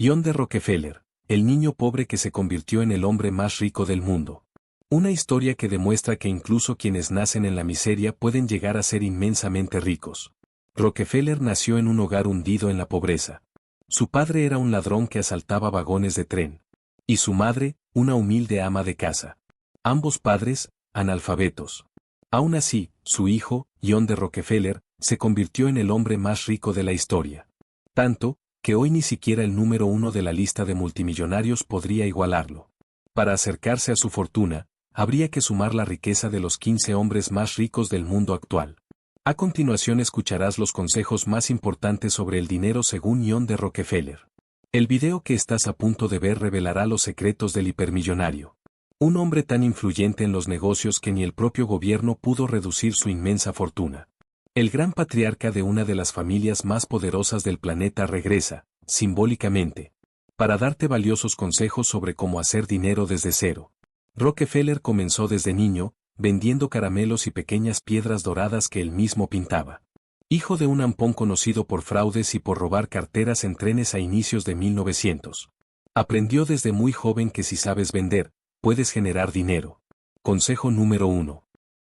John D. Rockefeller, el niño pobre que se convirtió en el hombre más rico del mundo. Una historia que demuestra que incluso quienes nacen en la miseria pueden llegar a ser inmensamente ricos. Rockefeller nació en un hogar hundido en la pobreza. Su padre era un ladrón que asaltaba vagones de tren. Y su madre, una humilde ama de casa. Ambos padres, analfabetos. Aún así, su hijo, John D. Rockefeller, se convirtió en el hombre más rico de la historia. Tanto, que hoy ni siquiera el número 1 de la lista de multimillonarios podría igualarlo. Para acercarse a su fortuna, habría que sumar la riqueza de los 15 hombres más ricos del mundo actual. A continuación escucharás los consejos más importantes sobre el dinero según John D. Rockefeller. El video que estás a punto de ver revelará los secretos del hipermillonario. Un hombre tan influyente en los negocios que ni el propio gobierno pudo reducir su inmensa fortuna. El gran patriarca de una de las familias más poderosas del planeta regresa, simbólicamente, para darte valiosos consejos sobre cómo hacer dinero desde cero. Rockefeller comenzó desde niño, vendiendo caramelos y pequeñas piedras doradas que él mismo pintaba. Hijo de un ampón conocido por fraudes y por robar carteras en trenes a inicios de 1900. Aprendió desde muy joven que si sabes vender, puedes generar dinero. Consejo número 1.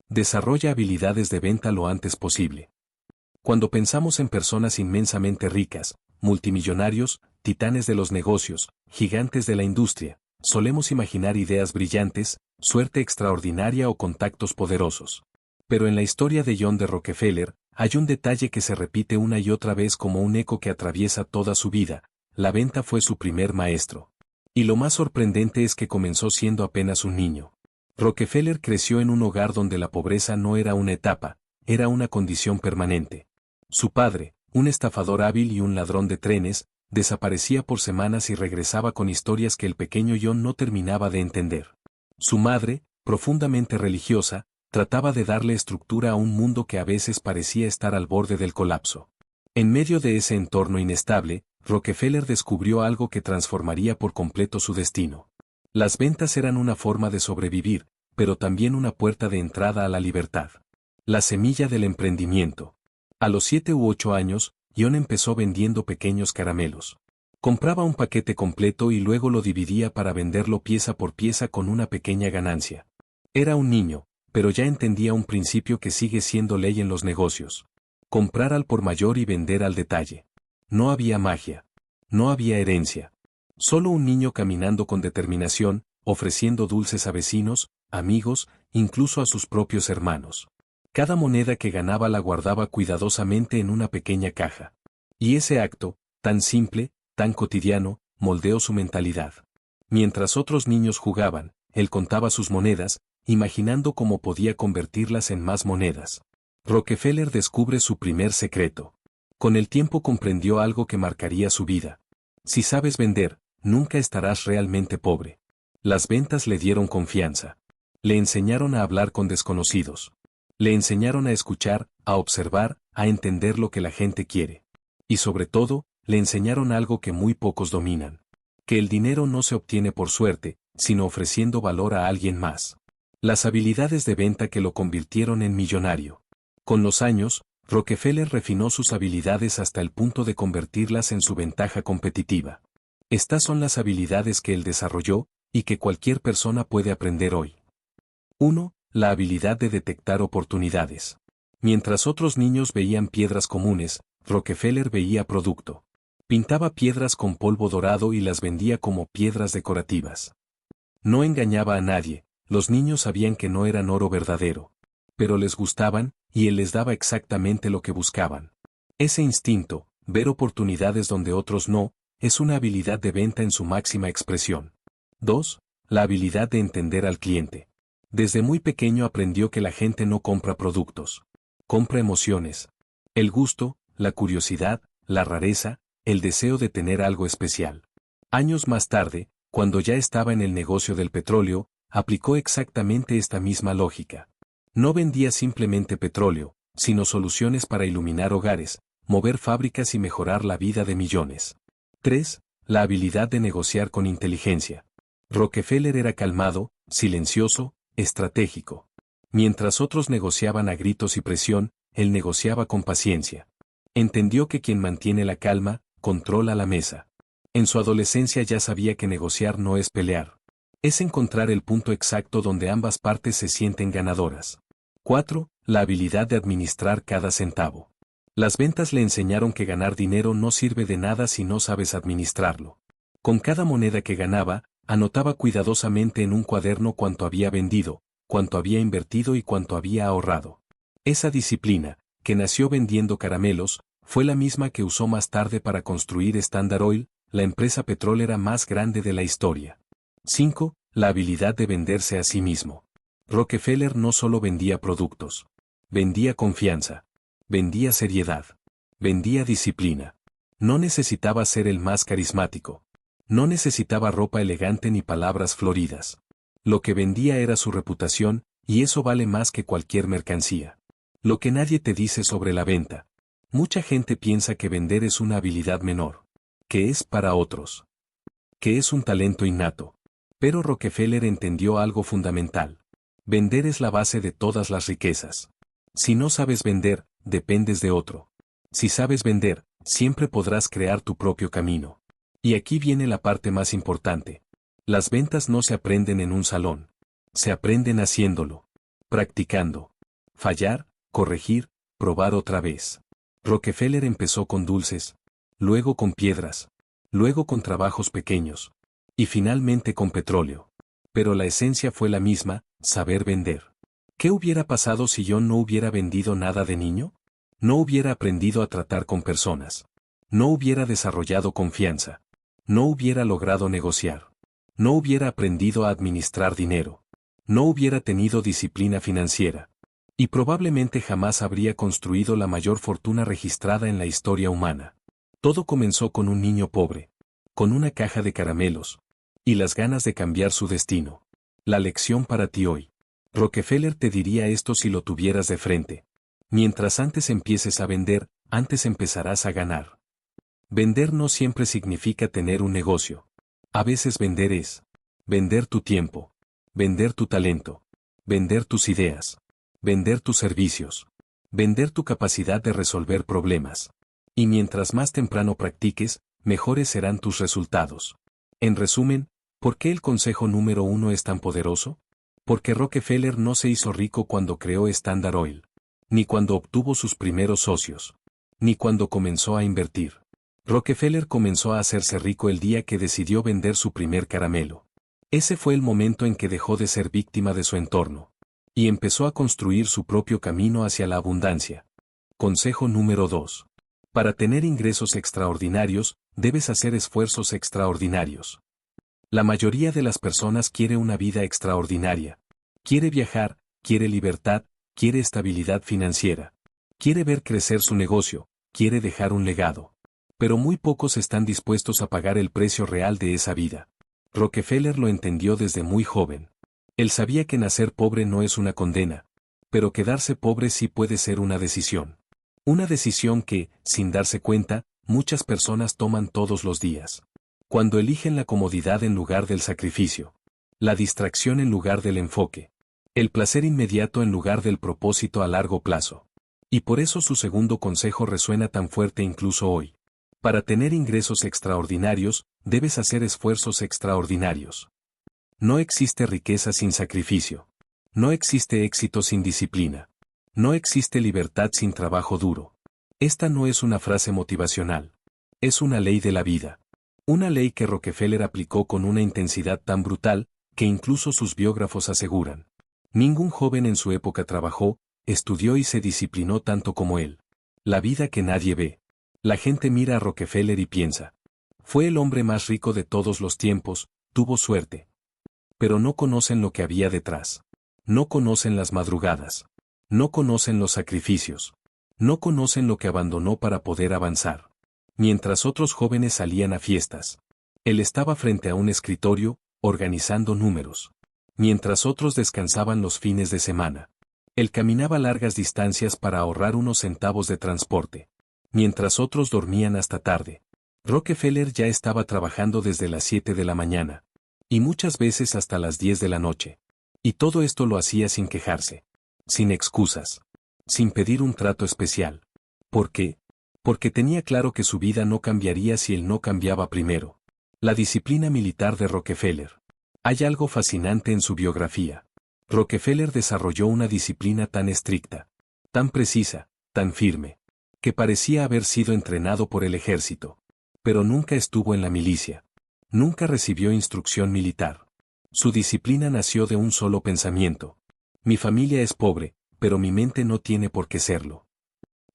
Desarrolla habilidades de venta lo antes posible. Cuando pensamos en personas inmensamente ricas, multimillonarios, titanes de los negocios, gigantes de la industria, solemos imaginar ideas brillantes, suerte extraordinaria o contactos poderosos. Pero en la historia de John D. Rockefeller, hay un detalle que se repite una y otra vez como un eco que atraviesa toda su vida: la venta fue su primer maestro. Y lo más sorprendente es que comenzó siendo apenas un niño. Rockefeller creció en un hogar donde la pobreza no era una etapa, era una condición permanente. Su padre, un estafador hábil y un ladrón de trenes, desaparecía por semanas y regresaba con historias que el pequeño John no terminaba de entender. Su madre, profundamente religiosa, trataba de darle estructura a un mundo que a veces parecía estar al borde del colapso. En medio de ese entorno inestable, Rockefeller descubrió algo que transformaría por completo su destino. Las ventas eran una forma de sobrevivir, pero también una puerta de entrada a la libertad. La semilla del emprendimiento. A los 7 u 8 años, John empezó vendiendo pequeños caramelos. Compraba un paquete completo y luego lo dividía para venderlo pieza por pieza con una pequeña ganancia. Era un niño, pero ya entendía un principio que sigue siendo ley en los negocios. Comprar al por mayor y vender al detalle. No había magia. No había herencia. Solo un niño caminando con determinación, ofreciendo dulces a vecinos, amigos, incluso a sus propios hermanos. Cada moneda que ganaba la guardaba cuidadosamente en una pequeña caja. Y ese acto, tan simple, tan cotidiano, moldeó su mentalidad. Mientras otros niños jugaban, él contaba sus monedas, imaginando cómo podía convertirlas en más monedas. Rockefeller descubre su primer secreto. Con el tiempo comprendió algo que marcaría su vida. Si sabes vender, nunca estarás realmente pobre. Las ventas le dieron confianza. Le enseñaron a hablar con desconocidos. Le enseñaron a escuchar, a observar, a entender lo que la gente quiere. Y sobre todo, le enseñaron algo que muy pocos dominan. Que el dinero no se obtiene por suerte, sino ofreciendo valor a alguien más. Las habilidades de venta que lo convirtieron en millonario. Con los años, Rockefeller refinó sus habilidades hasta el punto de convertirlas en su ventaja competitiva. Estas son las habilidades que él desarrolló, y que cualquier persona puede aprender hoy. 1. La habilidad de detectar oportunidades. Mientras otros niños veían piedras comunes, Rockefeller veía producto. Pintaba piedras con polvo dorado y las vendía como piedras decorativas. No engañaba a nadie, los niños sabían que no eran oro verdadero. Pero les gustaban, y él les daba exactamente lo que buscaban. Ese instinto, ver oportunidades donde otros no, es una habilidad de venta en su máxima expresión. 2. La habilidad de entender al cliente. Desde muy pequeño aprendió que la gente no compra productos. Compra emociones. El gusto, la curiosidad, la rareza, el deseo de tener algo especial. Años más tarde, cuando ya estaba en el negocio del petróleo, aplicó exactamente esta misma lógica. No vendía simplemente petróleo, sino soluciones para iluminar hogares, mover fábricas y mejorar la vida de millones. 3. La habilidad de negociar con inteligencia. Rockefeller era calmado, silencioso, estratégico. Mientras otros negociaban a gritos y presión, él negociaba con paciencia. Entendió que quien mantiene la calma, controla la mesa. En su adolescencia ya sabía que negociar no es pelear. Es encontrar el punto exacto donde ambas partes se sienten ganadoras. 4. La habilidad de administrar cada centavo. Las ventas le enseñaron que ganar dinero no sirve de nada si no sabes administrarlo. Con cada moneda que ganaba, anotaba cuidadosamente en un cuaderno cuánto había vendido, cuánto había invertido y cuánto había ahorrado. Esa disciplina, que nació vendiendo caramelos, fue la misma que usó más tarde para construir Standard Oil, la empresa petrolera más grande de la historia. 5. La habilidad de venderse a sí mismo. Rockefeller no solo vendía productos. Vendía confianza. Vendía seriedad. Vendía disciplina. No necesitaba ser el más carismático. No necesitaba ropa elegante ni palabras floridas. Lo que vendía era su reputación, y eso vale más que cualquier mercancía. Lo que nadie te dice sobre la venta. Mucha gente piensa que vender es una habilidad menor. Que es para otros. Que es un talento innato. Pero Rockefeller entendió algo fundamental. Vender es la base de todas las riquezas. Si no sabes vender, dependes de otro. Si sabes vender, siempre podrás crear tu propio camino. Y aquí viene la parte más importante. Las ventas no se aprenden en un salón. Se aprenden haciéndolo. Practicando. Fallar, corregir, probar otra vez. Rockefeller empezó con dulces, luego con piedras, luego con trabajos pequeños, y finalmente con petróleo. Pero la esencia fue la misma, saber vender. ¿Qué hubiera pasado si yo no hubiera vendido nada de niño? No hubiera aprendido a tratar con personas. No hubiera desarrollado confianza. No hubiera logrado negociar. No hubiera aprendido a administrar dinero. No hubiera tenido disciplina financiera. Y probablemente jamás habría construido la mayor fortuna registrada en la historia humana. Todo comenzó con un niño pobre, con una caja de caramelos, y las ganas de cambiar su destino. La lección para ti hoy. Rockefeller te diría esto si lo tuvieras de frente. Mientras antes empieces a vender, antes empezarás a ganar. Vender no siempre significa tener un negocio. A veces vender es vender tu tiempo, vender tu talento, vender tus ideas, vender tus servicios, vender tu capacidad de resolver problemas. Y mientras más temprano practiques, mejores serán tus resultados. En resumen, ¿por qué el consejo número 1 es tan poderoso? Porque Rockefeller no se hizo rico cuando creó Standard Oil, ni cuando obtuvo sus primeros socios, ni cuando comenzó a invertir. Rockefeller comenzó a hacerse rico el día que decidió vender su primer caramelo. Ese fue el momento en que dejó de ser víctima de su entorno, y empezó a construir su propio camino hacia la abundancia. Consejo número 2. Para tener ingresos extraordinarios, debes hacer esfuerzos extraordinarios. La mayoría de las personas quiere una vida extraordinaria. Quiere viajar, quiere libertad, quiere estabilidad financiera. Quiere ver crecer su negocio, quiere dejar un legado. Pero muy pocos están dispuestos a pagar el precio real de esa vida. Rockefeller lo entendió desde muy joven. Él sabía que nacer pobre no es una condena, pero quedarse pobre sí puede ser una decisión. Una decisión que, sin darse cuenta, muchas personas toman todos los días. Cuando eligen la comodidad en lugar del sacrificio. La distracción en lugar del enfoque. El placer inmediato en lugar del propósito a largo plazo. Y por eso su segundo consejo resuena tan fuerte incluso hoy. Para tener ingresos extraordinarios, debes hacer esfuerzos extraordinarios. No existe riqueza sin sacrificio. No existe éxito sin disciplina. No existe libertad sin trabajo duro. Esta no es una frase motivacional. Es una ley de la vida. Una ley que Rockefeller aplicó con una intensidad tan brutal, que incluso sus biógrafos aseguran. Ningún joven en su época trabajó, estudió y se disciplinó tanto como él. La vida que nadie ve. La gente mira a Rockefeller y piensa. Fue el hombre más rico de todos los tiempos, tuvo suerte. Pero no conocen lo que había detrás. No conocen las madrugadas. No conocen los sacrificios. No conocen lo que abandonó para poder avanzar. Mientras otros jóvenes salían a fiestas. Él estaba frente a un escritorio, organizando números. Mientras otros descansaban los fines de semana. Él caminaba largas distancias para ahorrar unos centavos de transporte. Mientras otros dormían hasta tarde. Rockefeller ya estaba trabajando desde las 7 de la mañana. Y muchas veces hasta las 10 de la noche. Y todo esto lo hacía sin quejarse. Sin excusas. Sin pedir un trato especial. ¿Por qué? Porque tenía claro que su vida no cambiaría si él no cambiaba primero. La disciplina militar de Rockefeller. Hay algo fascinante en su biografía. Rockefeller desarrolló una disciplina tan estricta, tan precisa, tan firme, que parecía haber sido entrenado por el ejército. Pero nunca estuvo en la milicia. Nunca recibió instrucción militar. Su disciplina nació de un solo pensamiento. Mi familia es pobre, pero mi mente no tiene por qué serlo.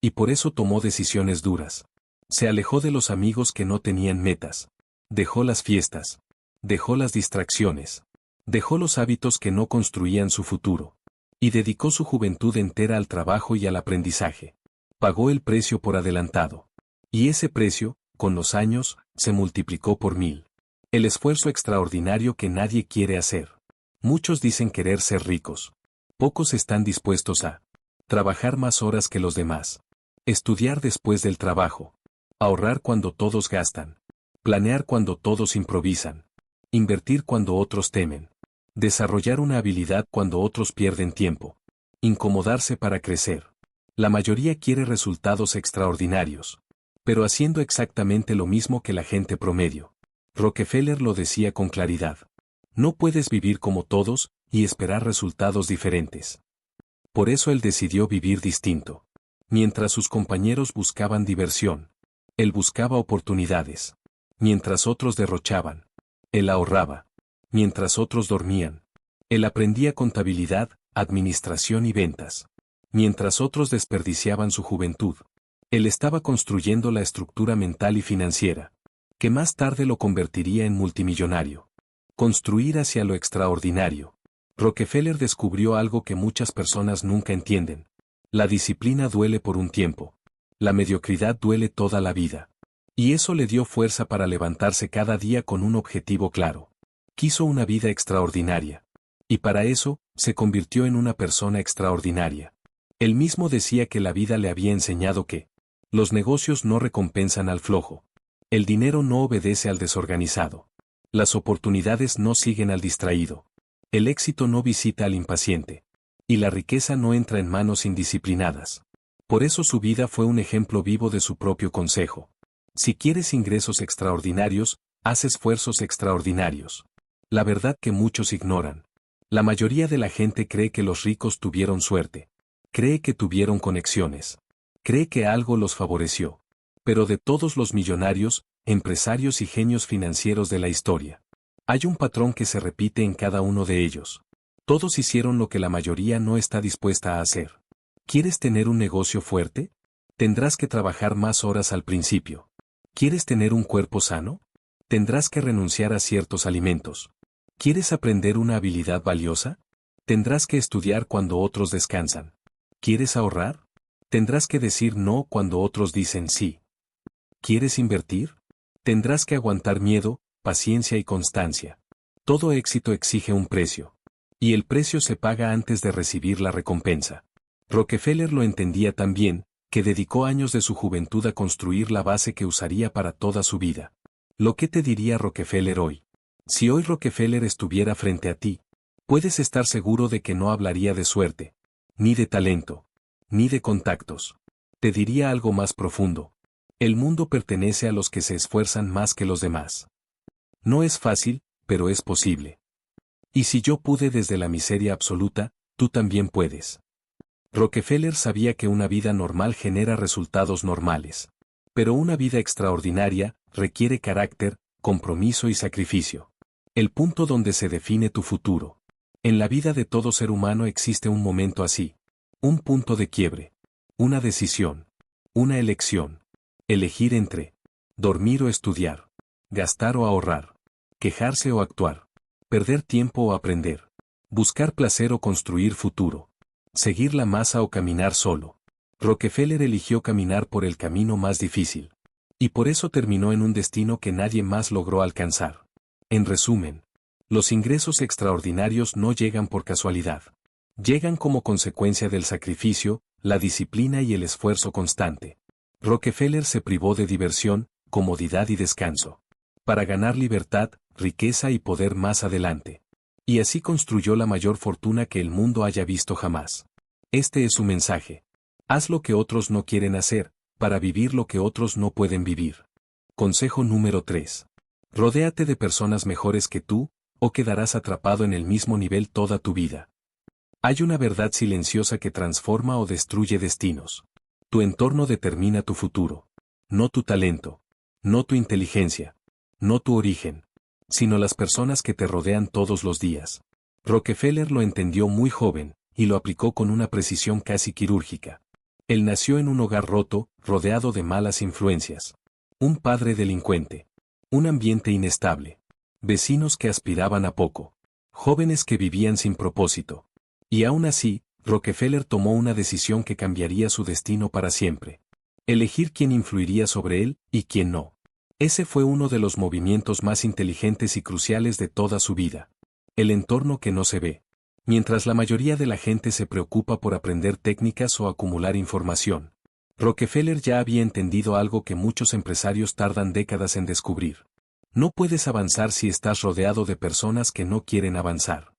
Y por eso tomó decisiones duras. Se alejó de los amigos que no tenían metas. Dejó las fiestas. Dejó las distracciones. Dejó los hábitos que no construían su futuro. Y dedicó su juventud entera al trabajo y al aprendizaje. Pagó el precio por adelantado. Y ese precio, con los años, se multiplicó por 1000. El esfuerzo extraordinario que nadie quiere hacer. Muchos dicen querer ser ricos. Pocos están dispuestos a trabajar más horas que los demás. Estudiar después del trabajo. Ahorrar cuando todos gastan. Planear cuando todos improvisan. Invertir cuando otros temen. Desarrollar una habilidad cuando otros pierden tiempo. Incomodarse para crecer. La mayoría quiere resultados extraordinarios. Pero haciendo exactamente lo mismo que la gente promedio. Rockefeller lo decía con claridad. No puedes vivir como todos y esperar resultados diferentes. Por eso él decidió vivir distinto. Mientras sus compañeros buscaban diversión, él buscaba oportunidades. Mientras otros derrochaban, él ahorraba. Mientras otros dormían, él aprendía contabilidad, administración y ventas. Mientras otros desperdiciaban su juventud, él estaba construyendo la estructura mental y financiera, que más tarde lo convertiría en multimillonario. Construir hacia lo extraordinario. Rockefeller descubrió algo que muchas personas nunca entienden. La disciplina duele por un tiempo. La mediocridad duele toda la vida. Y eso le dio fuerza para levantarse cada día con un objetivo claro. Quiso una vida extraordinaria. Y para eso, se convirtió en una persona extraordinaria. Él mismo decía que la vida le había enseñado que los negocios no recompensan al flojo. El dinero no obedece al desorganizado. Las oportunidades no siguen al distraído. El éxito no visita al impaciente. Y la riqueza no entra en manos indisciplinadas. Por eso su vida fue un ejemplo vivo de su propio consejo. Si quieres ingresos extraordinarios, haz esfuerzos extraordinarios. La verdad que muchos ignoran. La mayoría de la gente cree que los ricos tuvieron suerte. Cree que tuvieron conexiones. Cree que algo los favoreció. Pero de todos los millonarios, empresarios y genios financieros de la historia, hay un patrón que se repite en cada uno de ellos. Todos hicieron lo que la mayoría no está dispuesta a hacer. ¿Quieres tener un negocio fuerte? Tendrás que trabajar más horas al principio. ¿Quieres tener un cuerpo sano? Tendrás que renunciar a ciertos alimentos. ¿Quieres aprender una habilidad valiosa? Tendrás que estudiar cuando otros descansan. ¿Quieres ahorrar? Tendrás que decir no cuando otros dicen sí. ¿Quieres invertir? Tendrás que aguantar miedo, paciencia y constancia. Todo éxito exige un precio. Y el precio se paga antes de recibir la recompensa. Rockefeller lo entendía tan bien, que dedicó años de su juventud a construir la base que usaría para toda su vida. ¿Lo que te diría Rockefeller hoy? Si hoy Rockefeller estuviera frente a ti, puedes estar seguro de que no hablaría de suerte, ni de talento, ni de contactos. Te diría algo más profundo. El mundo pertenece a los que se esfuerzan más que los demás. No es fácil, pero es posible. Y si yo pude desde la miseria absoluta, tú también puedes. Rockefeller sabía que una vida normal genera resultados normales. Pero una vida extraordinaria requiere carácter, compromiso y sacrificio. El punto donde se define tu futuro. En la vida de todo ser humano existe un momento así. Un punto de quiebre. Una decisión. Una elección. Elegir entre dormir o estudiar. Gastar o ahorrar. Quejarse o actuar. Perder tiempo o aprender. Buscar placer o construir futuro. Seguir la masa o caminar solo. Rockefeller eligió caminar por el camino más difícil. Y por eso terminó en un destino que nadie más logró alcanzar. En resumen, los ingresos extraordinarios no llegan por casualidad. Llegan como consecuencia del sacrificio, la disciplina y el esfuerzo constante. Rockefeller se privó de diversión, comodidad y descanso. Para ganar libertad, riqueza y poder más adelante. Y así construyó la mayor fortuna que el mundo haya visto jamás. Este es su mensaje. Haz lo que otros no quieren hacer, para vivir lo que otros no pueden vivir. Consejo número 3. Rodéate de personas mejores que tú, o quedarás atrapado en el mismo nivel toda tu vida. Hay una verdad silenciosa que transforma o destruye destinos. Tu entorno determina tu futuro. No tu talento. No tu inteligencia. No tu origen. Sino las personas que te rodean todos los días. Rockefeller lo entendió muy joven, y lo aplicó con una precisión casi quirúrgica. Él nació en un hogar roto, rodeado de malas influencias. Un padre delincuente. Un ambiente inestable. Vecinos que aspiraban a poco. Jóvenes que vivían sin propósito. Y aún así, Rockefeller tomó una decisión que cambiaría su destino para siempre. Elegir quién influiría sobre él y quién no. Ese fue uno de los movimientos más inteligentes y cruciales de toda su vida. El entorno que no se ve. Mientras la mayoría de la gente se preocupa por aprender técnicas o acumular información, Rockefeller ya había entendido algo que muchos empresarios tardan décadas en descubrir. No puedes avanzar si estás rodeado de personas que no quieren avanzar.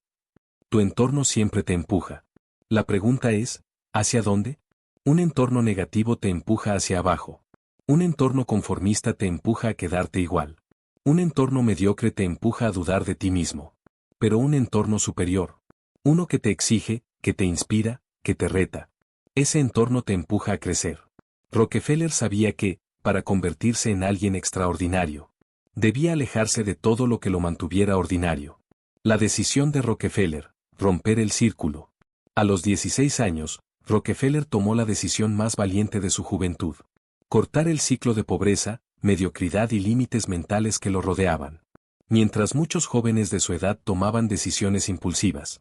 Tu entorno siempre te empuja. La pregunta es, ¿hacia dónde? Un entorno negativo te empuja hacia abajo. Un entorno conformista te empuja a quedarte igual. Un entorno mediocre te empuja a dudar de ti mismo. Pero un entorno superior, uno que te exige, que te inspira, que te reta, ese entorno te empuja a crecer. Rockefeller sabía que, para convertirse en alguien extraordinario, debía alejarse de todo lo que lo mantuviera ordinario. La decisión de Rockefeller, romper el círculo. A los 16 años, Rockefeller tomó la decisión más valiente de su juventud. Cortar el ciclo de pobreza, mediocridad y límites mentales que lo rodeaban. Mientras muchos jóvenes de su edad tomaban decisiones impulsivas,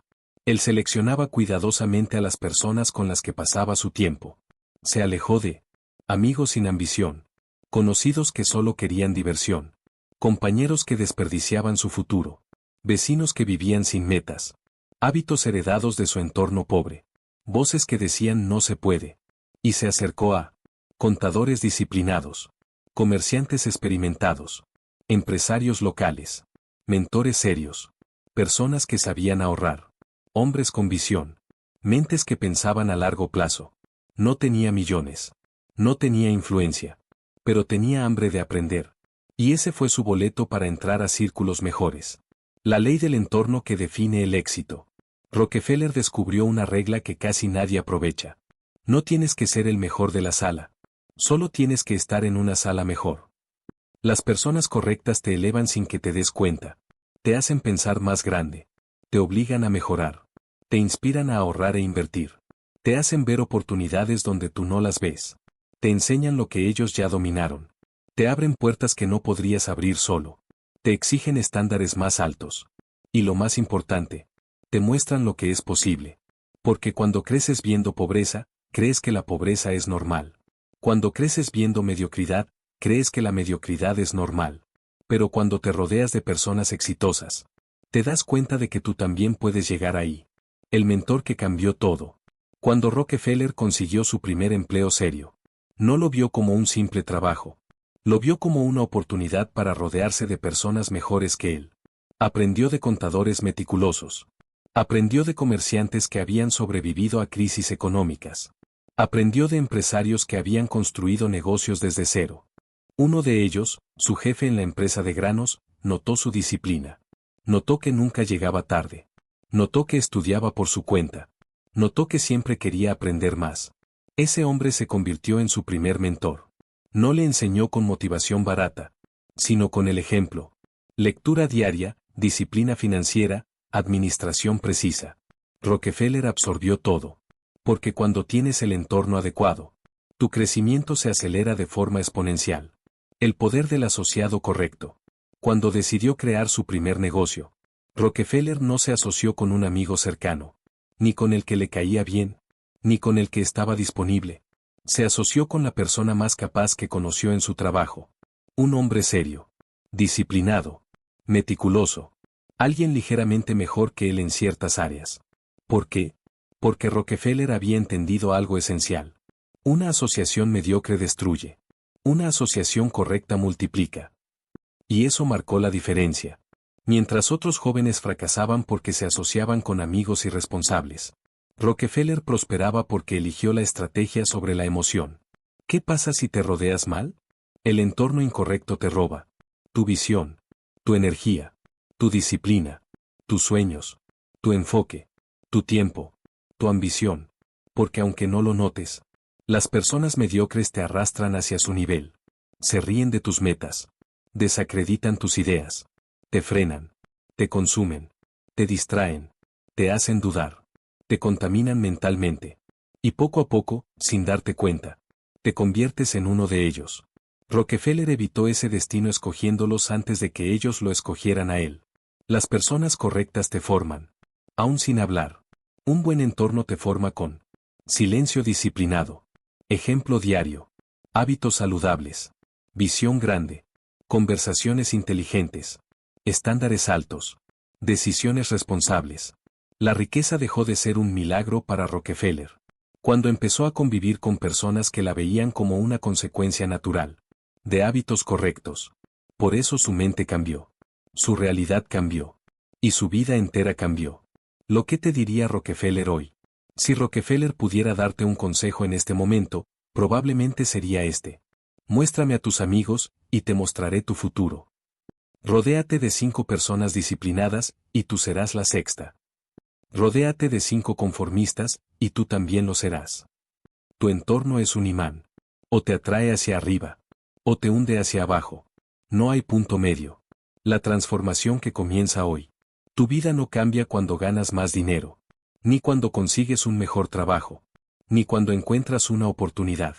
él seleccionaba cuidadosamente a las personas con las que pasaba su tiempo. Se alejó de amigos sin ambición, conocidos que solo querían diversión, compañeros que desperdiciaban su futuro, vecinos que vivían sin metas, hábitos heredados de su entorno pobre, voces que decían no se puede, y se acercó a contadores disciplinados, comerciantes experimentados, empresarios locales, mentores serios, personas que sabían ahorrar, hombres con visión, mentes que pensaban a largo plazo. No tenía millones, no tenía influencia, pero tenía hambre de aprender, y ese fue su boleto para entrar a círculos mejores. La ley del entorno que define el éxito. Rockefeller descubrió una regla que casi nadie aprovecha. No tienes que ser el mejor de la sala. Solo tienes que estar en una sala mejor. Las personas correctas te elevan sin que te des cuenta. Te hacen pensar más grande. Te obligan a mejorar. Te inspiran a ahorrar e invertir. Te hacen ver oportunidades donde tú no las ves. Te enseñan lo que ellos ya dominaron. Te abren puertas que no podrías abrir solo. Te exigen estándares más altos. Y lo más importante, te muestran lo que es posible. Porque cuando creces viendo pobreza, crees que la pobreza es normal. Cuando creces viendo mediocridad, crees que la mediocridad es normal. Pero cuando te rodeas de personas exitosas, te das cuenta de que tú también puedes llegar ahí. El mentor que cambió todo. Cuando Rockefeller consiguió su primer empleo serio, no lo vio como un simple trabajo. Lo vio como una oportunidad para rodearse de personas mejores que él. Aprendió de contadores meticulosos. Aprendió de comerciantes que habían sobrevivido a crisis económicas. Aprendió de empresarios que habían construido negocios desde cero. Uno de ellos, su jefe en la empresa de granos, notó su disciplina. Notó que nunca llegaba tarde. Notó que estudiaba por su cuenta. Notó que siempre quería aprender más. Ese hombre se convirtió en su primer mentor. No le enseñó con motivación barata, sino con el ejemplo. Lectura diaria, disciplina financiera, administración precisa. Rockefeller absorbió todo. Porque cuando tienes el entorno adecuado, tu crecimiento se acelera de forma exponencial. El poder del asociado correcto. Cuando decidió crear su primer negocio, Rockefeller no se asoció con un amigo cercano, ni con el que le caía bien, ni con el que estaba disponible. Se asoció con la persona más capaz que conoció en su trabajo. Un hombre serio, disciplinado, meticuloso, alguien ligeramente mejor que él en ciertas áreas. ¿Por qué? Porque Rockefeller había entendido algo esencial. Una asociación mediocre destruye. Una asociación correcta multiplica. Y eso marcó la diferencia. Mientras otros jóvenes fracasaban porque se asociaban con amigos irresponsables, Rockefeller prosperaba porque eligió la estrategia sobre la emoción. ¿Qué pasa si te rodeas mal? El entorno incorrecto te roba tu visión, tu energía, tu disciplina, tus sueños, tu enfoque, tu tiempo, tu ambición, porque aunque no lo notes, las personas mediocres te arrastran hacia su nivel, se ríen de tus metas, desacreditan tus ideas, te frenan, te consumen, te distraen, te hacen dudar, te contaminan mentalmente, y poco a poco, sin darte cuenta, te conviertes en uno de ellos. Rockefeller evitó ese destino escogiéndolos antes de que ellos lo escogieran a él. Las personas correctas te forman, aún sin hablar. Un buen entorno te forma con silencio disciplinado, ejemplo diario, hábitos saludables, visión grande, conversaciones inteligentes, estándares altos, decisiones responsables. La riqueza dejó de ser un milagro para Rockefeller cuando empezó a convivir con personas que la veían como una consecuencia natural de hábitos correctos. Por eso su mente cambió. Su realidad cambió. Y su vida entera cambió. ¿Lo que te diría Rockefeller hoy? Si Rockefeller pudiera darte un consejo en este momento, probablemente sería este. Muéstrame a tus amigos, y te mostraré tu futuro. Rodéate de 5 personas disciplinadas, y tú serás la sexta. Rodéate de 5 conformistas, y tú también lo serás. Tu entorno es un imán. O te atrae hacia arriba, o te hunde hacia abajo. No hay punto medio. La transformación que comienza hoy. Tu vida no cambia cuando ganas más dinero, ni cuando consigues un mejor trabajo, ni cuando encuentras una oportunidad.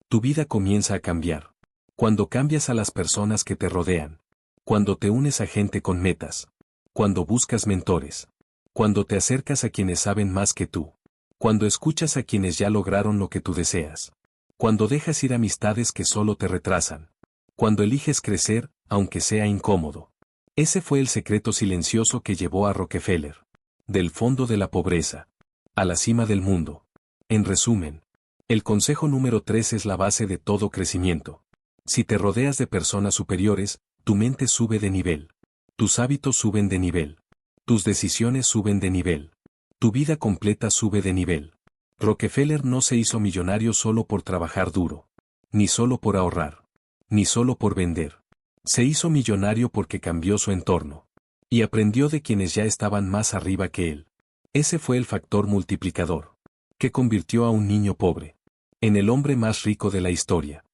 Tu vida comienza a cambiar cuando cambias a las personas que te rodean, cuando te unes a gente con metas, cuando buscas mentores, cuando te acercas a quienes saben más que tú, cuando escuchas a quienes ya lograron lo que tú deseas, cuando dejas ir amistades que solo te retrasan, cuando eliges crecer, aunque sea incómodo. Ese fue el secreto silencioso que llevó a Rockefeller del fondo de la pobreza a la cima del mundo. En resumen, el consejo número 3 es la base de todo crecimiento. Si te rodeas de personas superiores, tu mente sube de nivel. Tus hábitos suben de nivel. Tus decisiones suben de nivel. Tu vida completa sube de nivel. Rockefeller no se hizo millonario solo por trabajar duro, ni solo por ahorrar, ni solo por vender. Se hizo millonario porque cambió su entorno. Y aprendió de quienes ya estaban más arriba que él. Ese fue el factor multiplicador que convirtió a un niño pobre en el hombre más rico de la historia.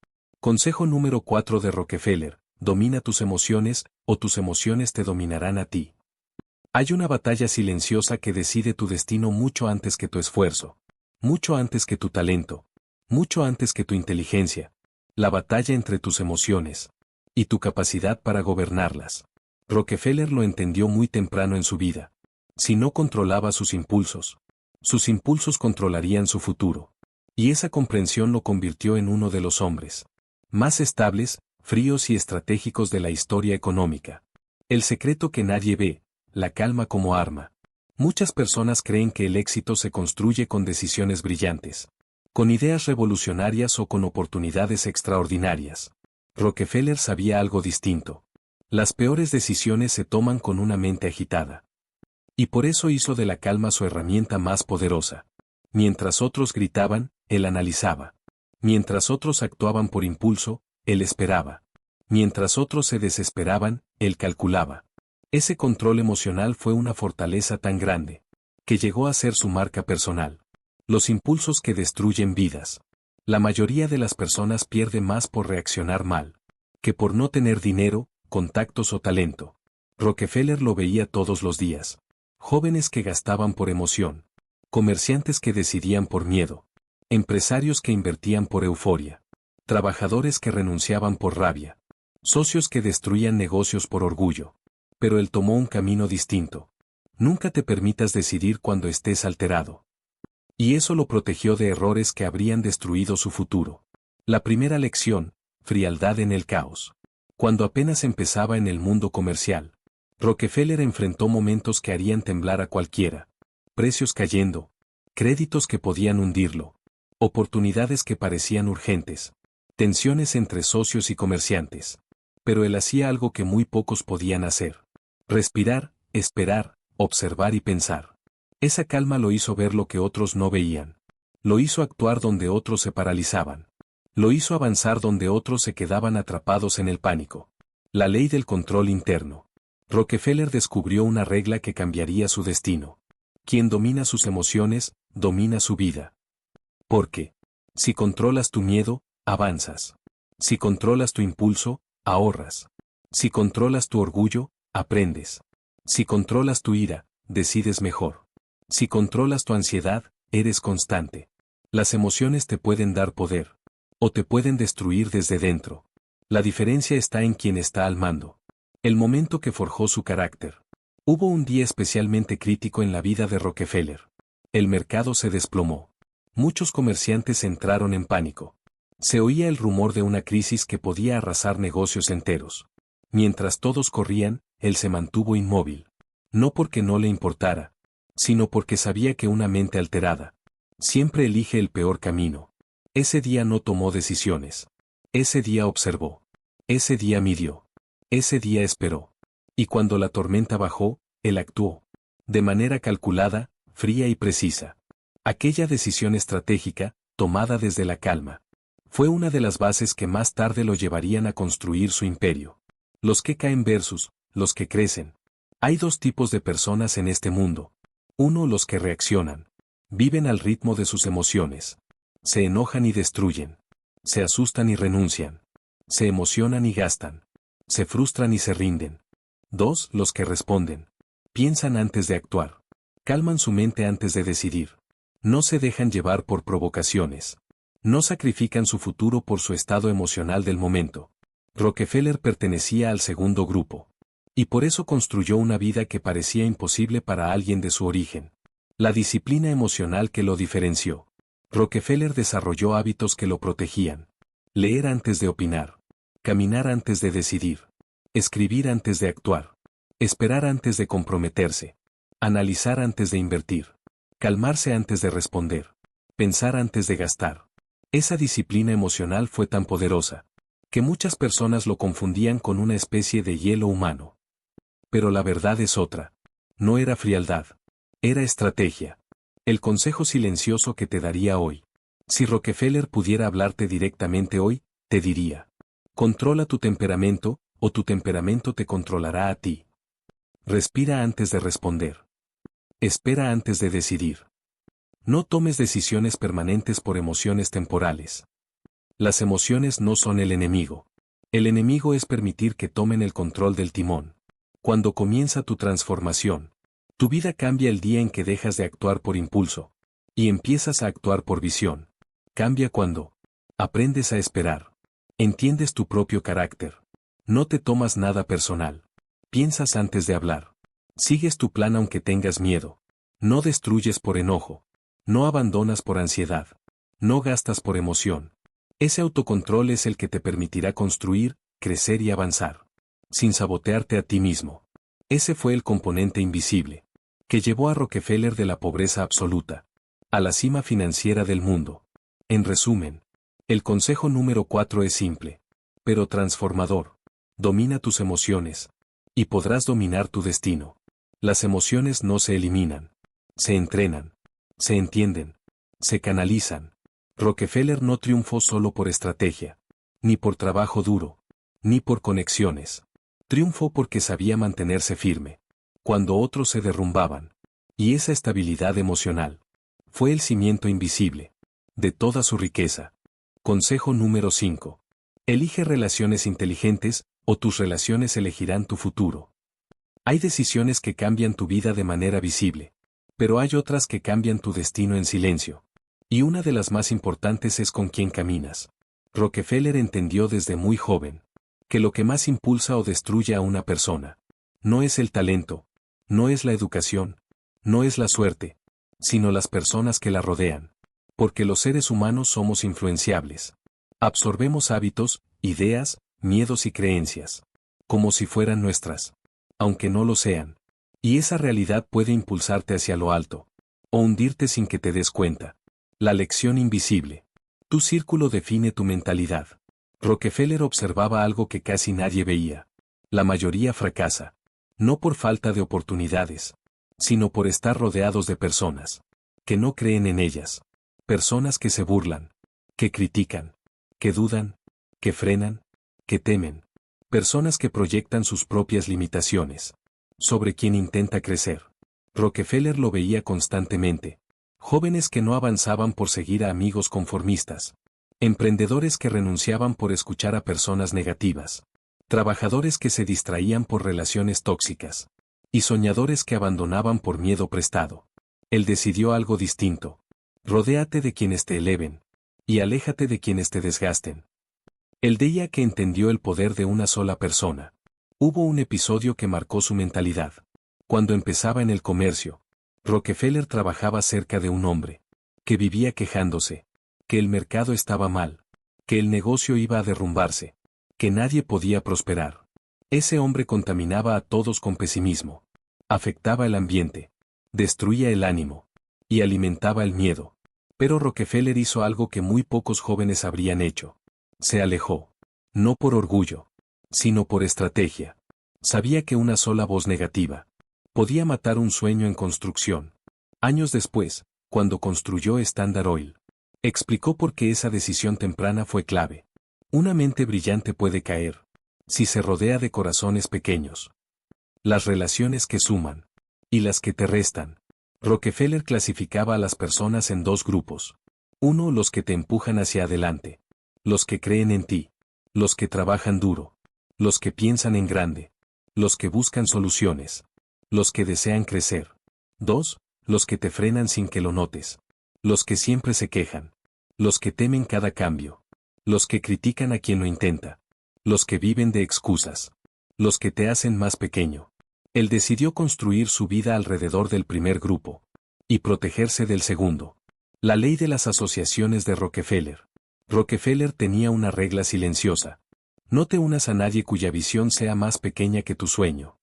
Consejo número 4 de Rockefeller: domina tus emociones, o tus emociones te dominarán a ti. Hay una batalla silenciosa que decide tu destino mucho antes que tu esfuerzo, mucho antes que tu talento, mucho antes que tu inteligencia. La batalla entre tus emociones y tu capacidad para gobernarlas. Rockefeller lo entendió muy temprano en su vida. Si no controlaba sus impulsos controlarían su futuro. Y esa comprensión lo convirtió en uno de los hombres más estables, fríos y estratégicos de la historia económica. El secreto que nadie ve: la calma como arma. Muchas personas creen que el éxito se construye con decisiones brillantes, con ideas revolucionarias o con oportunidades extraordinarias. Rockefeller sabía algo distinto. Las peores decisiones se toman con una mente agitada. Y por eso hizo de la calma su herramienta más poderosa. Mientras otros gritaban, él analizaba. Mientras otros actuaban por impulso, él esperaba. Mientras otros se desesperaban, él calculaba. Ese control emocional fue una fortaleza tan grande que llegó a ser su marca personal. Los impulsos que destruyen vidas. La mayoría de las personas pierde más por reaccionar mal que por no tener dinero, contactos o talento. Rockefeller lo veía todos los días. Jóvenes que gastaban por emoción. Comerciantes que decidían por miedo. Empresarios que invertían por euforia. Trabajadores que renunciaban por rabia. Socios que destruían negocios por orgullo. Pero él tomó un camino distinto. Nunca te permitas decidir cuando estés alterado. Y eso lo protegió de errores que habrían destruido su futuro. La primera lección: frialdad en el caos. Cuando apenas empezaba en el mundo comercial, Rockefeller enfrentó momentos que harían temblar a cualquiera. Precios cayendo, créditos que podían hundirlo, oportunidades que parecían urgentes, tensiones entre socios y comerciantes. Pero él hacía algo que muy pocos podían hacer: respirar, esperar, observar y pensar. Esa calma lo hizo ver lo que otros no veían. Lo hizo actuar donde otros se paralizaban. Lo hizo avanzar donde otros se quedaban atrapados en el pánico. La ley del control interno. Rockefeller descubrió una regla que cambiaría su destino. Quien domina sus emociones, domina su vida. Porque, si controlas tu miedo, avanzas. Si controlas tu impulso, ahorras. Si controlas tu orgullo, aprendes. Si controlas tu ira, decides mejor. Si controlas tu ansiedad, eres constante. Las emociones te pueden dar poder. O te pueden destruir desde dentro. La diferencia está en quien está al mando. El momento que forjó su carácter. Hubo un día especialmente crítico en la vida de Rockefeller. El mercado se desplomó. Muchos comerciantes entraron en pánico. Se oía el rumor de una crisis que podía arrasar negocios enteros. Mientras todos corrían, él se mantuvo inmóvil. No porque no le importara, sino porque sabía que una mente alterada siempre elige el peor camino. Ese día no tomó decisiones. Ese día observó. Ese día midió. Ese día esperó. Y cuando la tormenta bajó, él actuó. De manera calculada, fría y precisa. Aquella decisión estratégica, tomada desde la calma, fue una de las bases que más tarde lo llevarían a construir su imperio. Los que caen versus los que crecen. Hay dos tipos de personas en este mundo. Uno, los que reaccionan. Viven al ritmo de sus emociones. Se enojan y destruyen. Se asustan y renuncian. Se emocionan y gastan. Se frustran y se rinden. Dos, los que responden. Piensan antes de actuar. Calman su mente antes de decidir. No se dejan llevar por provocaciones. No sacrifican su futuro por su estado emocional del momento. Rockefeller pertenecía al segundo grupo. Y por eso construyó una vida que parecía imposible para alguien de su origen. La disciplina emocional que lo diferenció. Rockefeller desarrolló hábitos que lo protegían. Leer antes de opinar. Caminar antes de decidir. Escribir antes de actuar. Esperar antes de comprometerse. Analizar antes de invertir. Calmarse antes de responder. Pensar antes de gastar. Esa disciplina emocional fue tan poderosa que muchas personas lo confundían con una especie de hielo humano. Pero la verdad es otra. No era frialdad. Era estrategia. El consejo silencioso que te daría hoy. Si Rockefeller pudiera hablarte directamente hoy, te diría: controla tu temperamento, o tu temperamento te controlará a ti. Respira antes de responder. Espera antes de decidir. No tomes decisiones permanentes por emociones temporales. Las emociones no son el enemigo. El enemigo es permitir que tomen el control del timón. Cuando comienza tu transformación, tu vida cambia el día en que dejas de actuar por impulso y empiezas a actuar por visión. Cambia cuando aprendes a esperar. Entiendes tu propio carácter. No te tomas nada personal. Piensas antes de hablar. Sigues tu plan aunque tengas miedo. No destruyes por enojo. No abandonas por ansiedad. No gastas por emoción. Ese autocontrol es el que te permitirá construir, crecer y avanzar, sin sabotearte a ti mismo. Ese fue el componente invisible que llevó a Rockefeller de la pobreza absoluta a la cima financiera del mundo. En resumen, el consejo número 4 es simple, pero transformador. Domina tus emociones, y podrás dominar tu destino. Las emociones no se eliminan, se entrenan, se entienden, se canalizan. Rockefeller no triunfó solo por estrategia, ni por trabajo duro, ni por conexiones. Triunfó porque sabía mantenerse firme, cuando otros se derrumbaban. Y esa estabilidad emocional fue el cimiento invisible de toda su riqueza. Consejo número 5. Elige relaciones inteligentes, o tus relaciones elegirán tu futuro. Hay decisiones que cambian tu vida de manera visible, pero hay otras que cambian tu destino en silencio. Y una de las más importantes es con quién caminas. Rockefeller entendió desde muy joven que lo que más impulsa o destruye a una persona no es el talento, no es la educación, no es la suerte, sino las personas que la rodean. Porque los seres humanos somos influenciables. Absorbemos hábitos, ideas, miedos y creencias, como si fueran nuestras, aunque no lo sean. Y esa realidad puede impulsarte hacia lo alto, o hundirte sin que te des cuenta. La lección invisible. Tu círculo define tu mentalidad. Rockefeller observaba algo que casi nadie veía. La mayoría fracasa. No por falta de oportunidades, sino por estar rodeados de personas que no creen en ellas. Personas que se burlan, que critican, que dudan, que frenan, que temen. Personas que proyectan sus propias limitaciones. sobre quien intenta crecer. Rockefeller lo veía constantemente. Jóvenes que no avanzaban por seguir a amigos conformistas. Emprendedores que renunciaban por escuchar a personas negativas. Trabajadores que se distraían por relaciones tóxicas. Y soñadores que abandonaban por miedo prestado. Él decidió algo distinto. Rodéate de quienes te eleven. Y aléjate de quienes te desgasten. El día que entendió el poder de una sola persona. Hubo un episodio que marcó su mentalidad. Cuando empezaba en el comercio, Rockefeller trabajaba cerca de un hombre. Que vivía quejándose. Que el mercado estaba mal. Que el negocio iba a derrumbarse. Que nadie podía prosperar. Ese hombre contaminaba a todos con pesimismo. Afectaba el ambiente. Destruía el ánimo. Y alimentaba el miedo. Pero Rockefeller hizo algo que muy pocos jóvenes habrían hecho. Se alejó. No por orgullo, sino por estrategia. Sabía que una sola voz negativa podía matar un sueño en construcción. Años después, cuando construyó Standard Oil, explicó por qué esa decisión temprana fue clave. Una mente brillante puede caer si se rodea de corazones pequeños. Las relaciones que suman y las que te restan. Rockefeller clasificaba a las personas en dos grupos. Uno, los que te empujan hacia adelante. Los que creen en ti. Los que trabajan duro. Los que piensan en grande. Los que buscan soluciones. Los que desean crecer. 2. Los que te frenan sin que lo notes. Los que siempre se quejan. Los que temen cada cambio. Los que critican a quien lo intenta. Los que viven de excusas. Los que te hacen más pequeño. Él decidió construir su vida alrededor del primer grupo. Y protegerse del segundo. La ley de las asociaciones de Rockefeller. Rockefeller tenía una regla silenciosa. No te unas a nadie cuya visión sea más pequeña que tu sueño.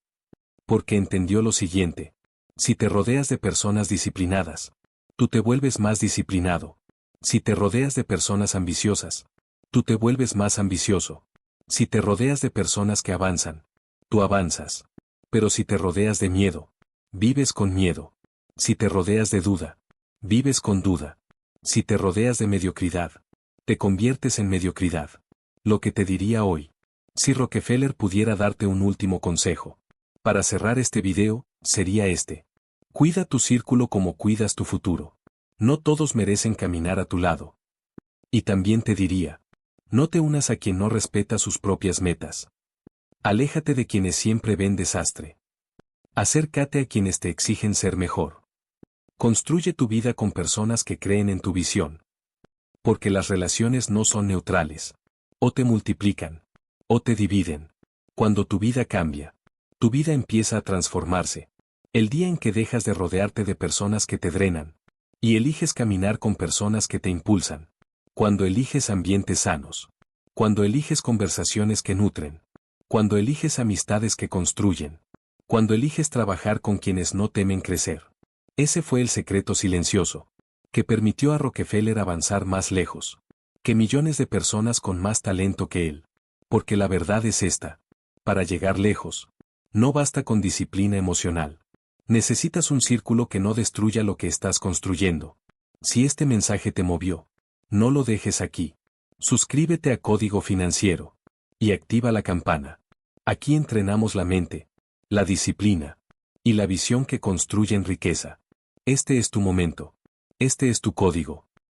Porque entendió lo siguiente. Si te rodeas de personas disciplinadas, tú te vuelves más disciplinado. Si te rodeas de personas ambiciosas, tú te vuelves más ambicioso. Si te rodeas de personas que avanzan, tú avanzas. Pero si te rodeas de miedo, vives con miedo. Si te rodeas de duda, vives con duda. Si te rodeas de mediocridad, te conviertes en mediocridad. Lo que te diría hoy. Si Rockefeller pudiera darte un último consejo. Para cerrar este video, sería este. Cuida tu círculo como cuidas tu futuro. No todos merecen caminar a tu lado. Y también te diría. No te unas a quien no respeta sus propias metas. Aléjate de quienes siempre ven desastre. Acércate a quienes te exigen ser mejor. Construye tu vida con personas que creen en tu visión. Porque las relaciones no son neutrales. O te multiplican. O te dividen. Cuando tu vida cambia, tu vida empieza a transformarse. El día en que dejas de rodearte de personas que te drenan. Y eliges caminar con personas que te impulsan. Cuando eliges ambientes sanos. Cuando eliges conversaciones que nutren. Cuando eliges amistades que construyen. Cuando eliges trabajar con quienes no temen crecer. Ese fue el secreto silencioso. Que permitió a Rockefeller avanzar más lejos. Que millones de personas con más talento que él. Porque la verdad es esta. Para llegar lejos, no basta con disciplina emocional. Necesitas un círculo que no destruya lo que estás construyendo. Si este mensaje te movió, no lo dejes aquí. Suscríbete a Código Financiero. Y activa la campana. Aquí entrenamos la mente, la disciplina y la visión que construyen riqueza. Este es tu momento. Este es tu código.